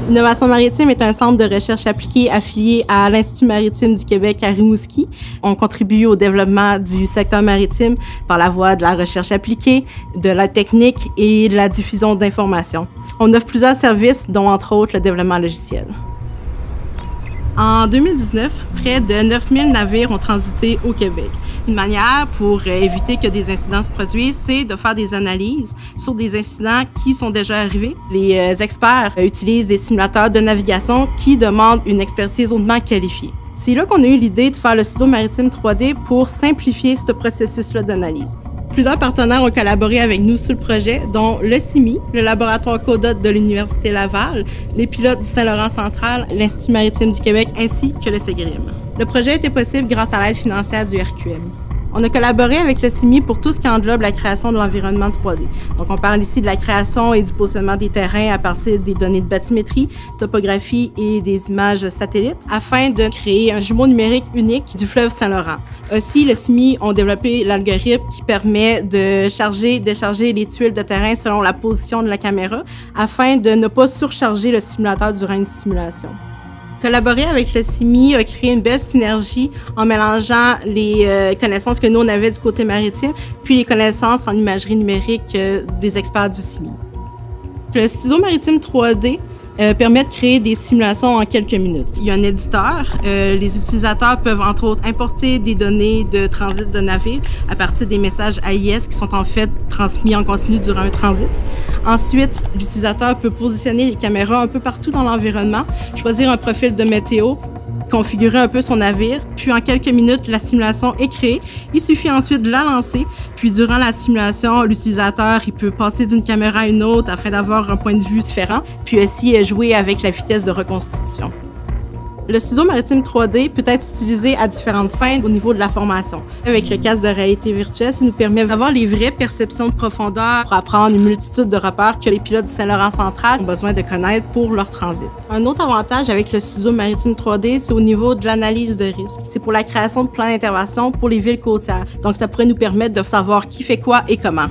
Innovation maritime est un centre de recherche appliquée affilié à l'Institut maritime du Québec à Rimouski. On contribue au développement du secteur maritime par la voie de la recherche appliquée, de la technique et de la diffusion d'informations. On offre plusieurs services, dont entre autres le développement logiciel. En 2019, près de 9000 navires ont transité au Québec. Une manière pour éviter que des incidents se produisent, c'est de faire des analyses sur des incidents qui sont déjà arrivés. Les experts utilisent des simulateurs de navigation qui demandent une expertise hautement qualifiée. C'est là qu'on a eu l'idée de faire le studio maritime 3D pour simplifier ce processus-là d'analyse. Plusieurs partenaires ont collaboré avec nous sur le projet, dont le CIMI, le laboratoire CODOT de l'Université Laval, les pilotes du Saint-Laurent central, l'Institut maritime du Québec ainsi que le CEGRIM. Le projet a été possible grâce à l'aide financière du RQM. On a collaboré avec le CIMI pour tout ce qui englobe la création de l'environnement 3D. Donc, on parle ici de la création et du positionnement des terrains à partir des données de bathymétrie, topographie et des images satellites afin de créer un jumeau numérique unique du fleuve Saint-Laurent. Aussi, le CIMI ont développé l'algorithme qui permet de charger, décharger les tuiles de terrain selon la position de la caméra afin de ne pas surcharger le simulateur durant une simulation. Collaborer avec le CIMI a créé une belle synergie en mélangeant les connaissances que nous, on avait du côté maritime, puis les connaissances en imagerie numérique des experts du CIMI. Le studio maritime 3D permet de créer des simulations en quelques minutes. Il y a un éditeur. Les utilisateurs peuvent, entre autres, importer des données de transit de navire à partir des messages AIS qui sont en fait transmis en continu durant un transit. Ensuite, l'utilisateur peut positionner les caméras un peu partout dans l'environnement, choisir un profil de météo, configurer un peu son navire, puis en quelques minutes, la simulation est créée. Il suffit ensuite de la lancer, puis durant la simulation, l'utilisateur il peut passer d'une caméra à une autre afin d'avoir un point de vue différent, puis aussi jouer avec la vitesse de reconstitution. Le studio maritime 3D peut être utilisé à différentes fins au niveau de la formation. Avec le casque de réalité virtuelle, ça nous permet d'avoir les vraies perceptions de profondeur pour apprendre une multitude de repères que les pilotes du Saint-Laurent central ont besoin de connaître pour leur transit. Un autre avantage avec le studio maritime 3D, c'est au niveau de l'analyse de risque. C'est pour la création de plans d'intervention pour les villes côtières. Donc, ça pourrait nous permettre de savoir qui fait quoi et comment.